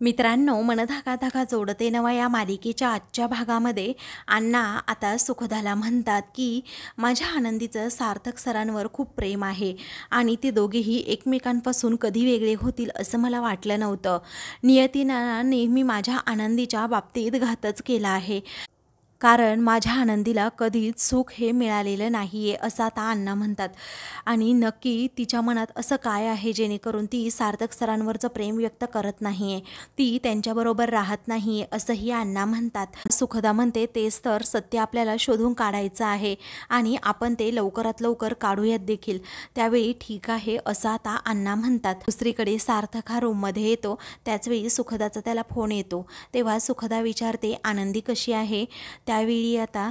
मित्रांनो, मन धागा धागा जोडते नवा या मालिकेच्या आजच्या भागामध्ये अण्णा आता सुखदाला म्हणतात की माझ्या आनंदीचं सार्थक सरांवर खूप प्रेम आहे आणि ते दोघेही एकमेकांपासून कधी वेगळे होतील असं मला वाटलं नव्हतं. नियतीनं नेहमी माझ्या आनंदीच्या बाबतीत घातच केला आहे, कारण माझ्या आनंदीला कधीच सुख हे मिळालेलं नाही आहे असं आता अण्णा म्हणतात. आणि नक्की तिच्या मनात असं काय आहे जेणेकरून ती सार्थक सरांवरचं प्रेम व्यक्त करत नाही आहे, ती त्यांच्याबरोबर राहत नाही आहे असंही अण्णा म्हणतात. सुखदा म्हणते तेच तर सत्य आपल्याला शोधून काढायचं आहे आणि आपण ते लवकरात लवकर काढूयात देखील. त्यावेळी ठीक आहे असं आता अण्णा म्हणतात. दुसरीकडे सार्थक हा रूममध्ये येतो, त्याचवेळी सुखदाचा त्याला फोन येतो. तेव्हा सुखदा विचारते आनंदी कशी आहे. त्यावेळी आता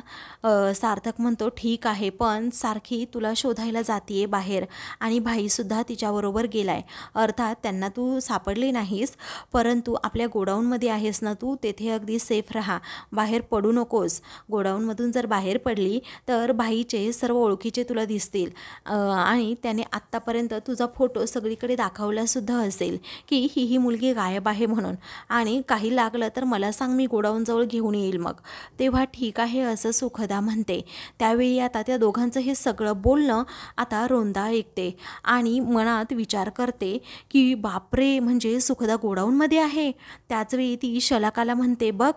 सार्थक म्हणतो ठीक आहे, पण सारखी तुला शोधायला जातीये बाहेर आणि भाईसुद्धा तिच्याबरोबर गेलाय. अर्थात त्यांना तू सापडली नाहीस, परंतु आपल्या गोडाऊनमध्ये आहेस ना तू, तेथे अगदी सेफ राहा, बाहेर पडू नकोस. गोडाऊनमधून जर बाहेर पडली तर भाईचे सर्व ओळखीचे तुला दिसतील आणि त्याने आत्तापर्यंत तुझा फोटो सगळीकडे दाखवलासुद्धा असेल की ही मुलगी गायब आहे म्हणून, आणि काही लागलं तर मला सांग, मी गोडाऊनजवळ घेऊन येईल मग. तेव्हा ठीक आहे असं सुखदा म्हणते. त्यावेळी आता त्या दोघांचं हे सगळं बोलणं आता रोंदा ऐकते आणि मनात विचार करते की बापरे, म्हणजे सुखदा गोडाऊनमध्ये आहे. त्याचवेळी ती शलाकाला म्हणते बघ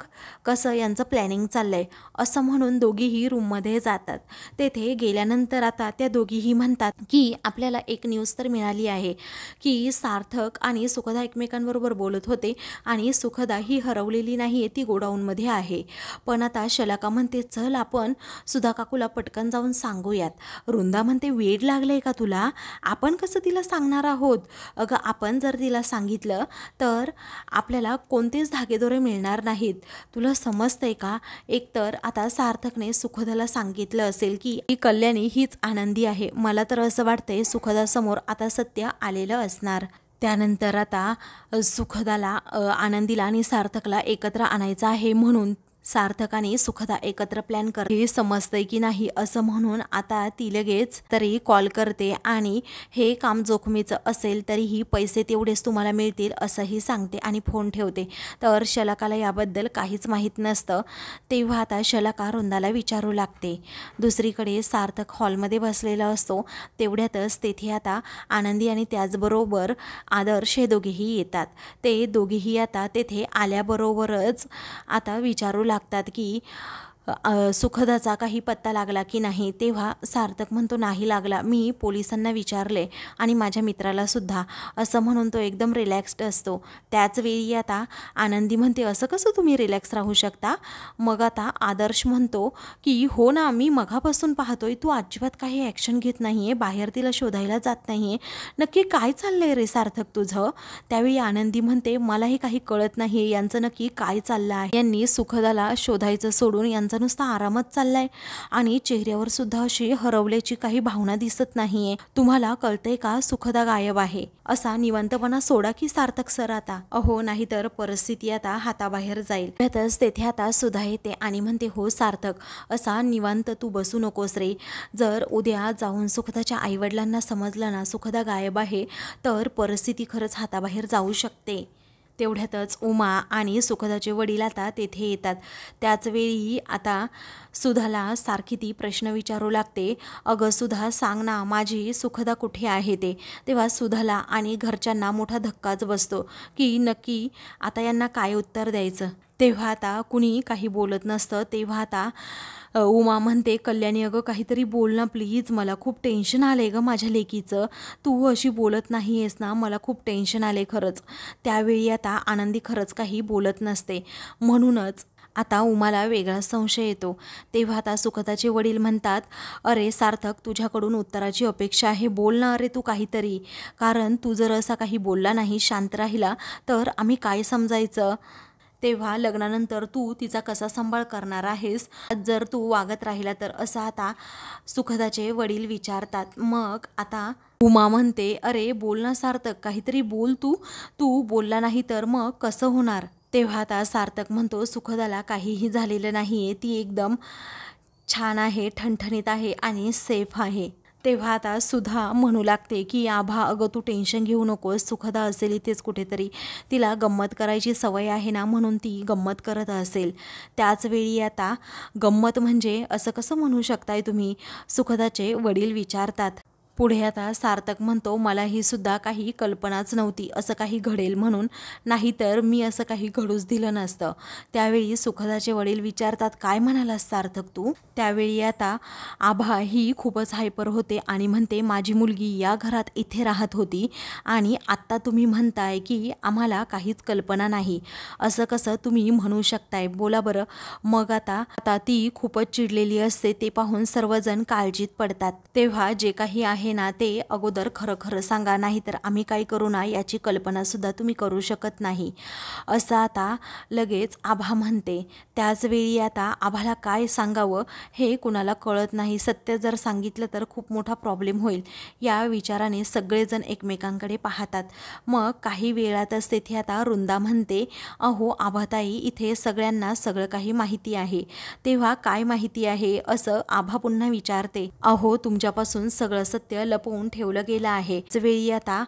कसं यांचं प्लॅनिंग चाललंय, असं म्हणून दोघीही रूममध्ये जातात. तेथे गेल्यानंतर आता त्या दोघीही म्हणतात की आपल्याला एक न्यूज तर मिळाली आहे की सार्थक आणि सुखदा एकमेकांबरोबर बोलत होते आणि सुखदा ही हरवलेली नाही आहे, ती गोडाऊनमध्ये आहे. पण आता शलाका म्हणते चल आपण सुधा काकूला पटकन जाऊन सांगूयात. वृंदा म्हणते वेड लागलंय का तुला, आपण कसं तिला सांगणार आहोत. अगं आपण जर तिला सांगितलं तर आपल्याला कोणतेच धागेदोरे मिळणार नाहीत, तुला समजतंय का. एकतर आता सार्थकने सुखदाला सांगितलं असेल की कल्याणी हीच आनंदी आहे. मला तर असं वाटतंय सुखदासमोर आता सत्य आलेलं असणार. त्यानंतर आता सुखदाला आनंदीला आणि सार्थकला एकत्र आणायचं आहे म्हणून सार्थक आणि सुखदा एकत्र प्लॅन हे समजतंय की नाही असं म्हणून आता ती लगेच तरी कॉल करते आणि हे काम जोखमीचं असेल तरीही पैसे तेवढेच तुम्हाला मिळतील असंही सांगते आणि फोन ठेवते. तर शलाकाला याबद्दल काहीच माहीत नसतं. तेव्हा आता शलाका वृंदाला विचारू लागते. दुसरीकडे सार्थक हॉलमध्ये बसलेला असतो. तेवढ्यातच तेथे आता आनंदी आणि त्याचबरोबर आदर्श हे दोघेही येतात. ते दोघेही आता तेथे आल्याबरोबरच आता विचारू लागतात की सुखदाचा काही पत्ता लागला की नाही. तेव्हा सार्थक म्हणतो नाही लागला, मी पोलिसांना विचारले आणि माझ्या मित्राला सुद्धा, असं म्हणून तो एकदम रिलॅक्स्ड असतो. त्याचवेळी आता आनंदी म्हणते असं कसं तुम्ही रिलॅक्स राहू शकता. मग आता आदर्श म्हणतो की हो ना, मी मगापासून पाहतोय तू अजिबात काही ॲक्शन घेत नाही आहे, बाहेर तिला शोधायला जात नाही आहे, नक्की काय चाललंय रे सार्थक तुझं. त्यावेळी आनंदी म्हणते मलाही काही कळत नाही आहे यांचं नक्की काय चाललं आहे. यांनी सुखदाला शोधायचं सोडून यांचं नुसता आरामच चाललाय आणि चेहऱ्यावर सुद्धा अशी हरवल्याची काही भावना दिसत नाहीये. तुम्हाला कळतंय का सुखदा गायब आहे. असा निवांतपणा सोडा की सार्थक सर आता, अहो नाहीतर परिस्थिती आता हाताबाहेर जाईल. त्यातच तेथे आता सुधा येते आणि म्हणते हो सार्थक, असा निवांत तू बसू नकोस रे. जर उद्या जाऊन सुखदाच्या आईवडिलांना समजलं ना सुखदा गायब आहे तर परिस्थिती खरंच हाताबाहेर जाऊ शकते. तेवढ्यातच उमा आणि सुखदाचे वडील आता तेथे येतात. त्याचवेळी आता सुधाला सारखी ती प्रश्न विचारू लागते, अगं सुधा सांग ना माझी सुखदा कुठे आहे ते. तेव्हा सुधाला आणि घरच्यांना मोठा धक्काच बसतो की नक्की आता यांना काय उत्तर द्यायचं. तेव्हा आता कुणी काही बोलत नसतं. तेव्हा आता उमा म्हणते कल्याणी अगं काहीतरी बोल ना प्लीज, मला खूप टेन्शन आलं गं माझ्या लेकीचं, तू अशी बोलत नाही आहेस ना, मला खूप टेन्शन आले खरंच. त्यावेळी आता आनंदी खरंच काही बोलत नसते. म्हणूनच आता उमाला वेगळा संशय येतो. तेव्हा आता सुखदाचे वडील म्हणतात अरे सार्थक, तुझ्याकडून उत्तराची अपेक्षा आहे, बोल ना अरे तू काहीतरी, कारण तू जर असा काही बोलला नाही, शांत राहिला तर आम्ही काय समजायचं. तेव्हा लग्नानंतर तू तिचा कसा सांभाळ करणार आहेस जर तू वागत राहिला तर, असं आता सुखदाचे वडील विचारतात. मग आता उमा म्हणते अरे बोल ना सार्थक, काहीतरी बोल, तू बोलला नाही तर मग कसं होणार. तेव्हा आता सार्थक म्हणतो सुखदाला काहीही झालेलं नाही आहे, ती एकदम छान आहे, ठणठणीत आहे आणि सेफ आहे. तेव्हा आता सुधा म्हणू लागते की आभा अगं तू टेन्शन घेऊ नकोस, सुखदा असेल इथेच कुठेतरी, तिला गंमत करायची सवय आहे ना म्हणून ती गंमत करत असेल. त्याच वेळी आता गंमत म्हणजे असं कसं म्हणू शकताय तुम्ही, सुखदाचे वडील विचारतात. पुढे आता सार्थक म्हणतो मला ही सुद्धा काही कल्पनाच नव्हती असं काही घडेल म्हणून, नाहीतर मी असं काही घडूच दिलं नसतं. त्यावेळी सुखदाचे वडील विचारतात काय म्हणालास सार्थक तू. त्यावेळी आता आभा ही खूपच हायपर होते आणि म्हणते माझी मुलगी या घरात इथे राहत होती आणि आत्ता तुम्ही म्हणताय की आम्हाला काहीच कल्पना नाही, असं कसं तुम्ही म्हणू शकताय बोला बरं. मग आता आता ती खूपच चिडलेली असते ते पाहून सर्वजण काळजीत पडतात. तेव्हा जे काही आहे ना ते अगोदर खरं खरं सांगा, नाहीतर आम्ही काय करू ना याची कल्पनासुद्धा तुम्ही करू शकत नाही, असं आता लगेच आभा म्हणते. त्याचवेळी आता आभाला काय सांगावं हे कुणाला कळत नाही. सत्य जर सांगितलं तर खूप मोठा प्रॉब्लेम होईल या विचाराने सगळेजण एकमेकांकडे पाहतात. मग काही वेळातच तेथे आता वृंदा म्हणते अहो आभाताई इथे सगळ्यांना सगळं काही माहिती आहे. तेव्हा काय माहिती आहे असं आभा पुन्हा विचारते. अहो तुमच्यापासून सगळं सत्य लपवून ठेवलं गेलं आहे. वेळी आता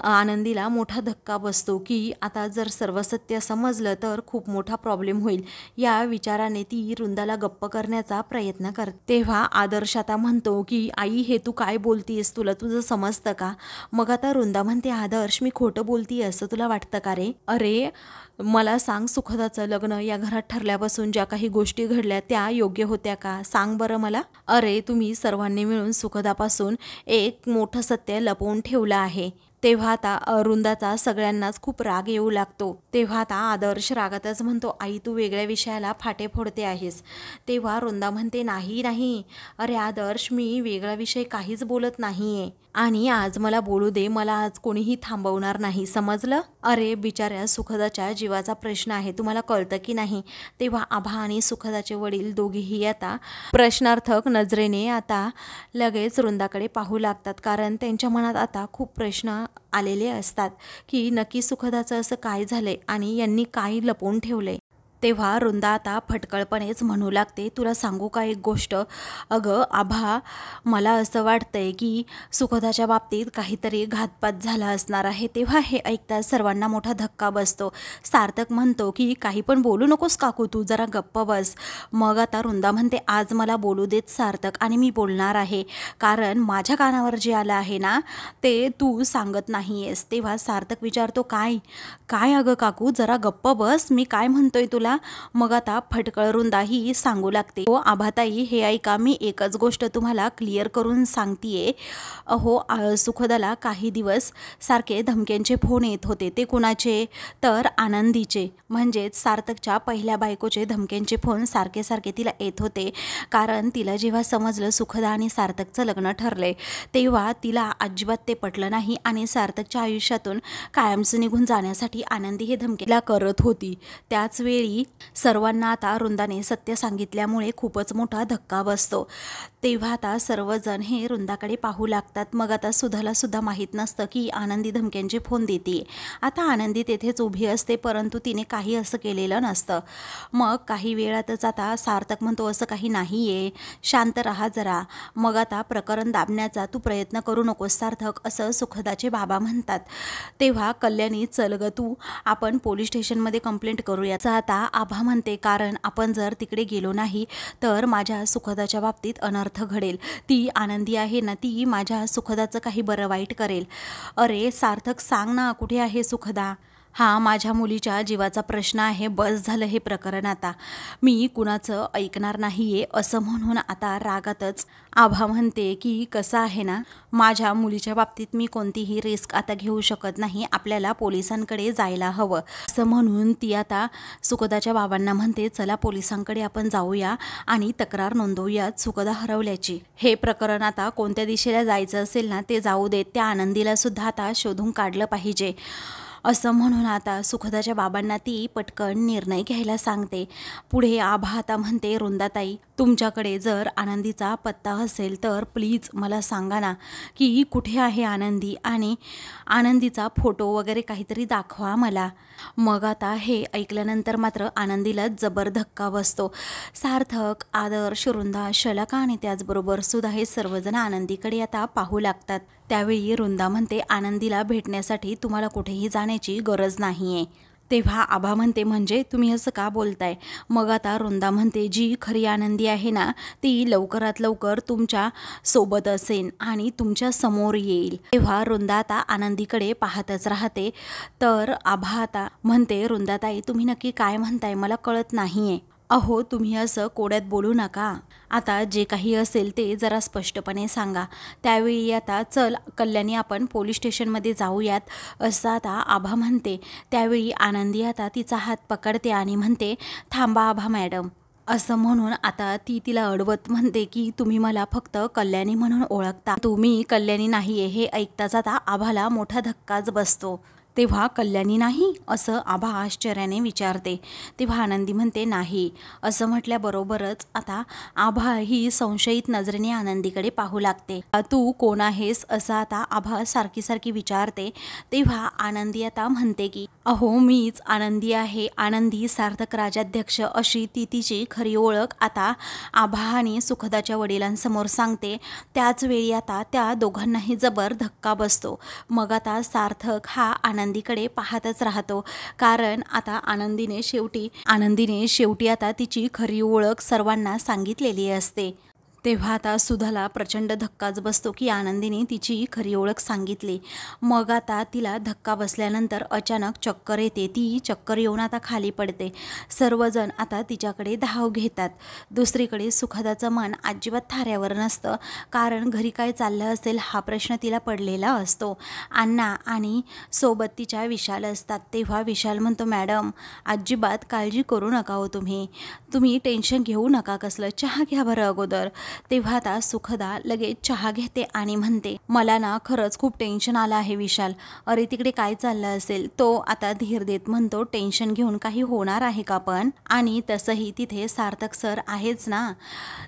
आनंदीला मोठा धक्का बसतो की आता जर सर्व सत्य समजलं तर खूप मोठा प्रॉब्लेम होईल. या विचाराने ती वृंदाला गप्प करण्याचा प्रयत्न करते. तेव्हा आदर्श आता म्हणतो की आई हे तू काय बोलतीयस, तुला तुझं समजतं का. मग आता वृंदा म्हणते आदर्श मी खोटं बोलतीये असं तुला वाटतं का रे. अरे मला सांग सुखदाचं लग्न या घरात ठरल्यापासून ज्या काही गोष्टी घडल्या त्या योग्य होत्या का, सांग बरं मला. अरे तुम्ही सर्वांनी मिळून सुखदापासून एक मोठं सत्य लपवून ठेवलं आहे. तेव्हा आता वृंदाचा सगळ्यांनाच खूप राग येऊ लागतो. तेव्हा आता आदर्श रागातच म्हणतो आई तू वेगळ्या विषयाला फाटे फोडते आहेस. तेव्हा वृंदा म्हणते नाही नाही अरे आदर्श मी वेगळा विषय काहीच बोलत नाहीये आणि आज मला बोलू दे, मला आज कोणीही थांबवणार नाही समजलं. अरे बिचाऱ्या सुखदाच्या जीवाचा प्रश्न आहे, तुम्हाला कळतं की नाही. तेव्हा आभा आणि सुखदाचे वडील दोघेही आता प्रश्नार्थक नजरेने आता लगेच वृंदाकडे पाहू लागतात, कारण त्यांच्या मनात आता खूप प्रश्न आलेले असतात की नक्की सुखदाचं असं काय झालंय आणि यांनी काय लपवून ठेवलंय. तेव्हा वृंदा आता फटकळपणेच म्हणू लागते तुला सांगू का एक गोष्ट, अगं आभा मला असं वाटतंय की सुखदाच्या बाबतीत काहीतरी घातपात झाला असणार आहे. तेव्हा हे ऐकताच सर्वांना मोठा धक्का बसतो. सार्थक म्हणतो की काही पण बोलू नकोस काकू, तू जरा गप्प बस. मग आता वृंदा म्हणते आज मला बोलू देत सार्थक आणि मी बोलणार आहे, कारण माझ्या कानावर जे आलं आहे ना ते तू सांगत नाही आहेस. तेव्हा सार्थक विचारतो काय काय अगं काकू जरा गप्प बस, मी काय म्हणतोय तुला. मग आता फटकळ वृंदा ही सांगू लागते हो आभाताई हे ऐका, मी एकच गोष्ट तुम्हाला क्लिअर करून सांगतेय. अहो सुखदाला काही दिवस सारखे धमक्यांचे फोन येत होते. ते कुणाचे तर आनंदीचे, म्हणजेच सार्थकच्या पहिल्या बायकोचे धमक्यांचे फोन सारखे सारखे तिला येत होते. कारण तिला जेव्हा समजलं सुखदा आणि सार्थकचं लग्न ठरले तेव्हा तिला अजिबात ते पटलं नाही आणि सार्थकच्या आयुष्यातून कायमचं निघून जाण्यासाठी आनंदी हे धमकीला करत होती. त्याच वेळी सर्वांना आता वृंदाने सत्य सांगितल्यामुळे खूपच मोठा धक्का बसतो. तेव्हा आता सर्वजण हे वृंदाकडे पाहू लागतात. मग आता सुधाला सुद्धा माहीत नसतं की आनंदी धमक्यांचे फोन देते. आता आनंदी तेथेच उभी असते, परंतु तिने काही असं केलेलं नसतं. मग काही वेळातच आता सार्थक म्हणतो असं काही नाही आहे, शांत राहा जरा. मग आता प्रकरण दाबण्याचा तू प्रयत्न करू नकोस सार्थक, असं सुखदाचे बाबा म्हणतात. तेव्हा कल्याणी चल ग तू आपण पोलीस स्टेशनमध्ये कंप्लेंट करूया. आता आभा म्हणते कारण आपण जर तिकडे गेलो नाही तर माझ्या सुखदाच्या बाबतीत अनर्थ घडेल. ती आनंदी आहे ना ती माझ्या सुखदाचं काही बरं वाईट करेल. अरे सार्थक सांग ना कुठे आहे सुखदा. हा माझ्या मुलीच्या जीवाचा प्रश्न आहे, बस झालं हे प्रकरण आता, मी कुणाचं ऐकणार नाही आहे, असं म्हणून आता रागातच आभा म्हणते की कसं आहे ना माझ्या मुलीच्या बाबतीत मी कोणतीही रिस्क आता घेऊ शकत नाही, आपल्याला पोलिसांकडे जायला हवं. असं म्हणून ती आता सुखदाच्या बाबांना म्हणते चला पोलिसांकडे आपण जाऊया आणि तक्रार नोंदवूयात सुखदा हरवल्याची. हे प्रकरण आता कोणत्या दिशेला जायचं असेल ना ते जाऊ देत, त्या आनंदीला सुद्धा आता शोधून काढलं पाहिजे. असं म्हणून आता सुखदाच्या बाबांना ती पटकन निर्णय घ्यायला सांगते. पुढे आभा आता म्हणते, रुंदाताई तुमच्याकडे जर आनंदीचा पत्ता असेल तर प्लीज मला सांगा ना की कुठे आहे आनंदी, आणि आनंदीचा फोटो वगैरे काहीतरी दाखवा मला. मग आता हे ऐकल्यानंतर मात्र आनंदीला जबर धक्का बसतो. सार्थक, आदर्श, रुंदा, शलाका आणि त्याचबरोबर सुद्धा हे सर्वजण आनंदीकडे आता पाहू लागतात. त्यावेळी रुंदा म्हणते, आनंदीला भेटण्यासाठी तुम्हाला कुठेही जाण्याची गरज नाही आहे. तेव्हा आभा म्हणते, म्हणजे तुम्ही असं का बोलताय? मग आता रुंदा म्हणते, जी खरी आनंदी आहे ना ती लवकरात लवकर तुमच्या सोबत असेल आणि तुमच्या समोर येईल. तेव्हा रुंदा आता आनंदीकडे पाहतच राहते. तर आभा आता म्हणते, रुंदाताई तुम्ही नक्की काय म्हणताय मला कळत नाहीये. अहो तुम्ही असं कोड्यात बोलू नका. आता जे काही असेल ते जरा स्पष्टपणे सांगा. त्यावेळी आता चल कल्याणी आपण पोलीस स्टेशनमध्ये जाऊयात असं आता आभा म्हणते. त्यावेळी आनंदी आता तिचा हात पकडते आणि म्हणते, थांबा आभा मॅडम. असं म्हणून आता ती तिला अडवत म्हणते की तुम्ही मला फक्त कल्याणी म्हणून ओळखता, तुम्ही कल्याणी नाहीये. हे ऐकताच आता आभाला मोठा धक्काच बसतो. तेव्हा कल्याणी नाही असं आभा आश्चर्याने विचारते. तेव्हा आनंदी म्हणते, नाही. असं म्हटल्याबरोबरच आता आभा ही संशयित नजरेने आनंदीकडे पाहू लागते. तू कोण आहेस असं आता आभा सारखी सारखी विचारते. तेव्हा आनंदी आता म्हणते की अहो मीच आनंदी आहे, आनंदी सार्थक राजाध्यक्ष, अशी ती तिची खरी ओळख आता आभा आणि सुखदाच्या वडिलांसमोर सांगते. त्याच वेळी आता त्या दोघांनाही जबर धक्का बसतो. मग आता सार्थक हा आनंदीकडे पाहतच राहतो, कारण आता आनंदीने शेवटी आता तिची खरी ओळख सर्वांना सांगितलेली असते. तेव्हा आता सुधाला प्रचंड धक्काच बसतो की आनंदीने तिची खरी ओळख सांगितली. मग आता तिला धक्का बसल्यानंतर अचानक चक्कर येते. ती चक्कर येऊन आता खाली पडते. सर्वजण आता तिच्याकडे धाव घेतात. दुसरीकडे सुखदाचं मन अजिबात थाऱ्यावर नसतं, कारण घरी काय चाललं असेल हा प्रश्न तिला पडलेला असतो. अण्णा आणि सोबत तिच्या विशाल असतात. तेव्हा विशाल म्हणतो, मॅडम अजिबात काळजी करू नका हो, तुम्ही टेन्शन घेऊ नका, कसलं चहा घ्या बरं अगोदर. तेव्हा आता सुखदा लगेच चहा घेते आणि म्हणते, मला ना खरंच खूप टेन्शन आलं आहे विशाल. अरे तिकडे काय चाललं असेल? तो आता धीर देत म्हणतो, टेन्शन घेऊन काही होणार आहे का पण? आणि तसंही तिथे सार्थक सर आहेच ना.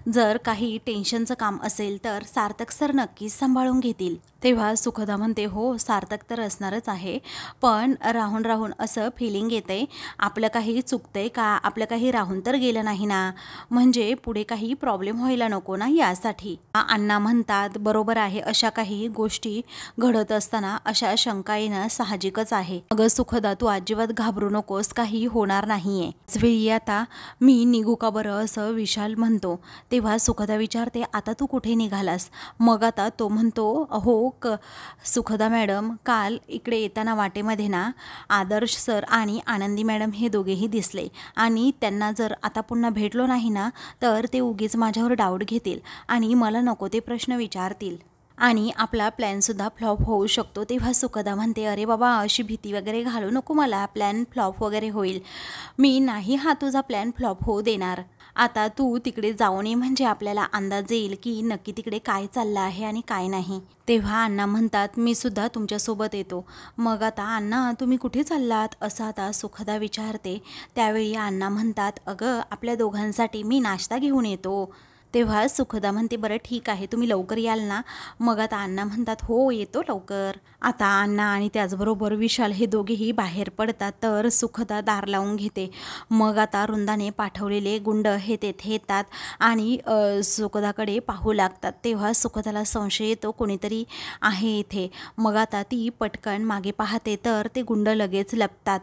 जर काही टेन्शनचं काम असेल तर सार्थक सर नक्कीच सांभाळून घेतील. तेव्हा सुखदा म्हणते, हो सार्थक तर असणारच आहे, पण राहून राहून असं फिलिंग येते आपलं काही चुकतंय का, आपलं काही राहून तर गेलं नाही ना, म्हणजे पुढे काही प्रॉब्लेम व्हायला नको ना यासाठी. अण्णा म्हणतात बरोबर आहे, अशा काही गोष्टी घडत असताना अशा शंका येणं साहजिकच आहे. अगं सुखदा तू अजिबात घाबरू नकोस, काही होणार नाहीये. वेळी आता मी निघू का बरं असं विशाल म्हणतो. तेव्हा सुखदा विचारते, आता तू कुठे निघालास? मग आता तो म्हणतो, हो सुखदा मॅडम, काल इकडे येताना वाटेमध्ये ना आदर्श सर आणि आनंदी मॅडम हे दोघेही दिसले, आणि त्यांना जर आता पुन्हा भेटलो नाही ना तर ते उगीच माझ्यावर डाऊट घेतील आणि मला नको ते प्रश्न विचारतील आणि आपला प्लॅनसुद्धा फ्लॉप होऊ शकतो. तेव्हा सुखदा म्हणते, अरे बाबा अशी भीती वगैरे घालू नको मला, प्लॅन फ्लॉप वगैरे होईल. मी नाही हा तुझा प्लॅन फ्लॉप होऊ देणार. आता तू तिकडे जाऊन ये, म्हणजे आपल्याला अंदाज येईल की नक्की तिकडे काय चाललं आहे आणि काय नाही. तेव्हा अण्णा म्हणतात, मी सुद्धा तुमच्यासोबत येतो. मग आता अण्णा तुम्ही कुठे चाललात असं आता सुखदा विचारते. त्यावेळी अण्णा म्हणतात, अगं आपल्या दोघांसाठी मी नाश्ता घेऊन येतो. तेव्हा सुखदा म्हणते, बरं ठीक आहे, तुम्ही लवकर याल ना? मग आता अण्णा म्हणतात, हो येतो लवकर. आता अण्णा आणि त्याचबरोबर विशाल हे दोघेही बाहेर पडतात. तर सुखदा दार लावून घेते. मग आता रुंदाने पाठवलेले गुंड हे तेथे येतात आणि सुखदाकडे पाहू लागतात. तेव्हा सुखदाला संशय येतो, कोणीतरी आहे इथे. मग आता ती पटकन मागे पाहते तर ते गुंड लगेच लपतात.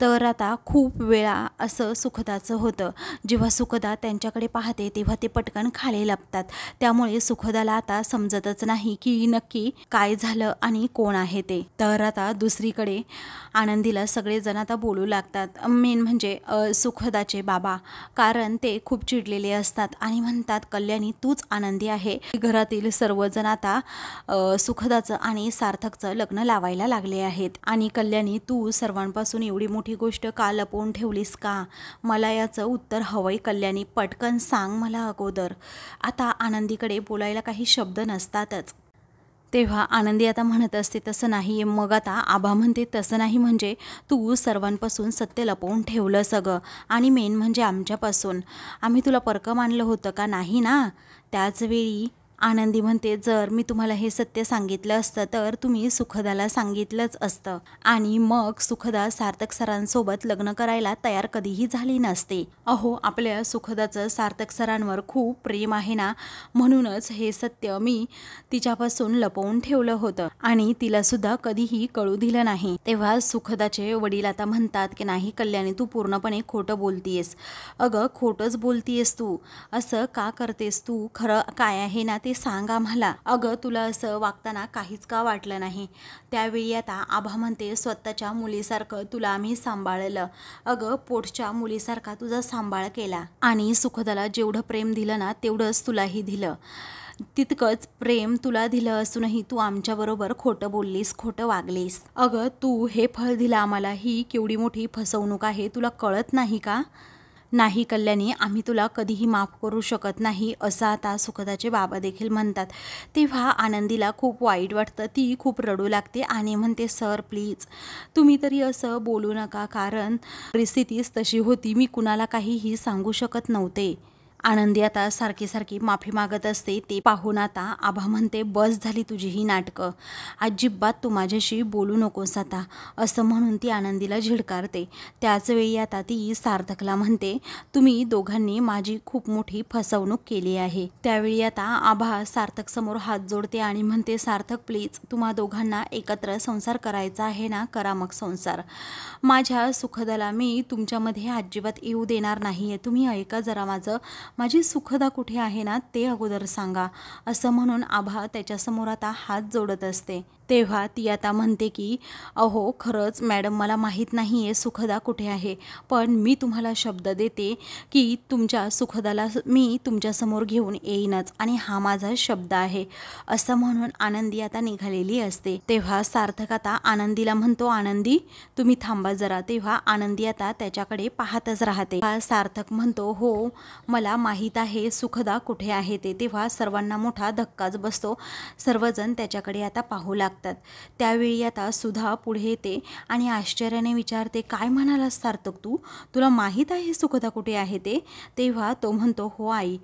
तर आता खूप वेळा असं सुखदाचं होतं, जेव्हा सुखदा त्यांच्याकडे पाहते तेव्हा ते पटकन खाली लपतात. त्यामुळे सुखदाला आता समजतच नाही की नक्की काय झालं आणि कोण आहे ते. तर आता दुसरीकडे आनंदीला सगळेजण आता बोलू लागतात, मेन म्हणजे सुखदाचे बाबा, कारण ते खूप चिडलेले असतात आणि म्हणतात, कल्याणी तूच आनंदी आहे. घरातील सर्वजण आता सुखदाचं आणि सार्थकचं लग्न लावायला लागले आहेत, आणि कल्याणी तू सर्वांपासून एवढी मोठी गोष्ट का लपवून ठेवलीस का? मला याचं उत्तर हवंय कल्याणी, पटकन सांग मला अगोदर. आता आनंदीकडे बोलायला काही शब्द नसतातच. तेव्हा आनंदी आता म्हणत असते तसं नाही. मग आता आभा म्हणते तसं नाही म्हणजे तू सर्वांपासून सत्य लपवून ठेवलं सगळं, आणि मेन म्हणजे आमच्यापासून. आम्ही तुला परकं मानलं होतं का? नाही ना. त्याचवेळी आनंदी म्हणते जर मी तुम्हाला हे सत्य सांगितलं असतं तर तुम्ही सुखदाला सांगितलंच असतं, आणि मग सुखदा सार्थक सरांसोबत लग्न करायला तयार कधीही झाली नसते. अहो, आपल्या सुखदाचं सार्थक सरांवर खूप प्रेम आहे ना, म्हणूनच हे सत्य मी तिच्यापासून लपवून ठेवलं होतं आणि तिला सुद्धा कधीही कळू दिलं नाही. तेव्हा सुखदाचे वडील आता म्हणतात की नाही कल्याणी, तू पूर्णपणे खोटं बोलतीयस. अगं, खोटंच बोलतीयस तू. असं का करतेस तू? खरं काय आहे ना ते सांग आम्हाला. अगं, तुला असं वागताना काहीच का वाटलं नाही? त्यावेळी आता आभा म्हणते स्वतःच्या मुलीसारखं तुला आम्ही सांभाळलं. अगं, पोटच्या मुलीसारखा तुझा सांभाळ केला, आणि सुखदाला जेवढं प्रेम दिलं ना तेवढंच तुलाही दिलं. तितकंच प्रेम तुला दिलं असूनही तू आमच्याबरोबर खोटं बोललीस, खोटं वागलीस. अगं, तू हे फळ दिलं आम्हाला, ही केवढी मोठी फसवणूक आहे, तुला कळत नाही का? नाही कल्याणी, आम्ही तुला कधीही माफ करू शकत नाही, असं आता सुखदाचे बाबा देखील म्हणतात. तेव्हा आनंदीला खूप वाईट वाटतं. ती खूप रडू लागते आणि म्हणते सर प्लीज तुम्ही तरी असं बोलू नका, कारण परिस्थितीच तशी होती, मी कुणाला काहीही सांगू शकत नव्हते. आनंदी आता सारखी सारखी माफी मागत असते. ते पाहून आता आभा म्हणते बस झाली तुझी ही नाटकं, अजिबात तू माझ्याशी बोलू नकोस आता, असं म्हणून ती आनंदीला झिडकारते. त्याचवेळी आता ती सार्थकला म्हणते तुम्ही दोघांनी माझी खूप मोठी फसवणूक केली आहे. त्यावेळी आता आभा सार्थक समोर हात जोडते आणि म्हणते सार्थक प्लीज, तुम्हा दोघांना एकत्र संसार करायचा आहे ना, करा मग संसार. माझ्या सुखदाला मी तुमच्यामध्ये अजिबात येऊ देणार नाही आहे. तुम्ही ऐका जरा माझं, माझी सुखदा कुठे आहे ना ते अगोदर सांगा, असं म्हणून आभा त्याच्यासमोर आता हात जोडत असते. तेव्हा ती आता म्हणते की अहो खरंच मॅडम, मला माहीत नाही आहे सुखदा कुठे आहे, पण मी तुम्हाला शब्द देते की तुमच्या सुखदाला मी तुमच्यासमोर घेऊन येईनच, आणि हा माझा शब्द आहे, असं म्हणून आनंदी आता निघालेली असते. तेव्हा सार्थक आता आनंदीला म्हणतो आनंदी तुम्ही थांबा जरा. तेव्हा आनंदी आता त्याच्याकडे पाहतच राहते. सार्थक म्हणतो हो मला माहीत आहे सुखदा कुठे आहे ते. तेव्हा सर्वांना मोठा धक्काच बसतो. सर्वजण त्याच्याकडे आता पाहू लागतात. त्यावेळी आता सुधा पुढे येते आणि आश्चर्याने विचारते काय म्हणालास सार्थक तू? तुला माहीत आहे सुखदा कुठे आहे ते? तेव्हा तो म्हणतो हो आई.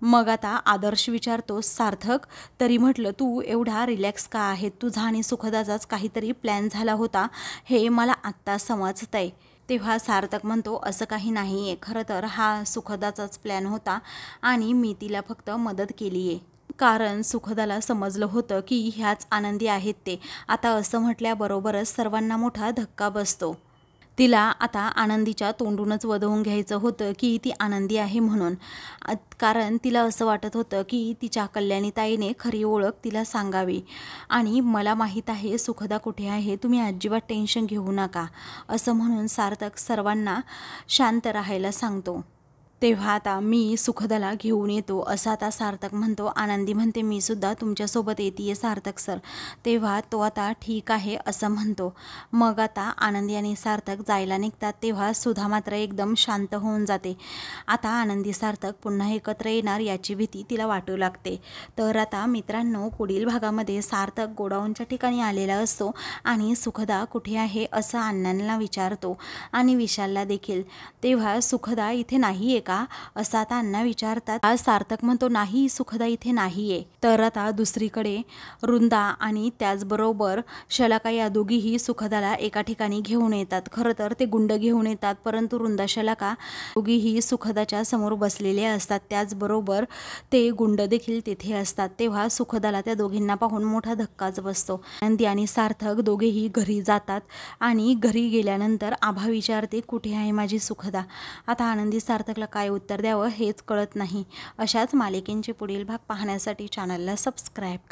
मग आता आदर्श विचारतो सार्थक तरी म्हटलं तू एवढा रिलॅक्स का आहे? तुझा आणि सुखदाचाच काहीतरी प्लॅन झाला होता हे मला आत्ता समजत आहे. तेव्हा सार्थक म्हणतो असं काही नाही आहे, खरं तर हा सुखदाचाच प्लॅन होता आणि मी तिला फक्त मदत केली आहे, कारण सुखदाला समजलं होतं की ह्याच आनंदी आहेत ते. आता असं म्हटल्याबरोबरच सर्वांना मोठा धक्का बसतो. तिला आता आनंदीच्या तोंडूनच वदवून घ्यायचं होतं की ती आनंदी आहे म्हणून, कारण तिला असं वाटत होतं की तिच्या कल्याणीताईने खरी ओळख तिला सांगावी. आणि मला माहीत आहे सुखदा कुठे आहे, तुम्ही अजिबात टेन्शन घेऊ नका, असं म्हणून सार्थक सर्वांना शांत राहायला सांगतो. तेव्हा आता मी सुखदाला घेऊन येतो, असं आता सार्थक म्हणतो. आनंदी म्हणते मी सुद्धा तुमच्यासोबत येते सार्थक सर. तेव्हा तो आता ठीक आहे असं म्हणतो. मग आता आनंदी आणि सार्थक जायला निघतात. तेव्हा सुधा मात्र एकदम शांत होऊन जाते. आता आनंदी सार्थक पुन्हा एकत्र येणार याची भीती तिला वाटू लागते. तर आता मित्रांनो, पुढील भागामध्ये सार्थक गोडाऊनच्या ठिकाणी आलेला असतो आणि सुखदा कुठे आहे असं अण्णांना विचारतो आणि विशालला देखील. तेव्हा सुखदा इथे नाही आहे का असं आता अण्णा विचारतात. आज सार्थक म्हणतो नाही सुखदा इथे नाहीये. तर आता दुसरीकडे वृंदा आणि त्याचबरोबर शलाका या दोघीही सुखदाला एका ठिकाणी घेऊन येतात. खरं तर ते गुंड घेऊन येतात, परंतु वृंदा शलाका दोघीही सुखदाच्या समोर बसलेले असतात. त्याचबरोबर ते गुंड देखील तिथे असतात. तेव्हा सुखदाला त्या दोघींना पाहून मोठा धक्काच बसतो. आनंदी आणि सार्थक दोघेही घरी जातात आणि घरी गेल्यानंतर आभा विचारते कुठे आहे माझी सुखदा? आता आनंदी सार्थकला काय उत्तर द्यावं हेच कळत नाही. अशाच मालिकेंचे पुढील भाग पाहण्यासाठी चॅनलला सबस्क्राईब करा.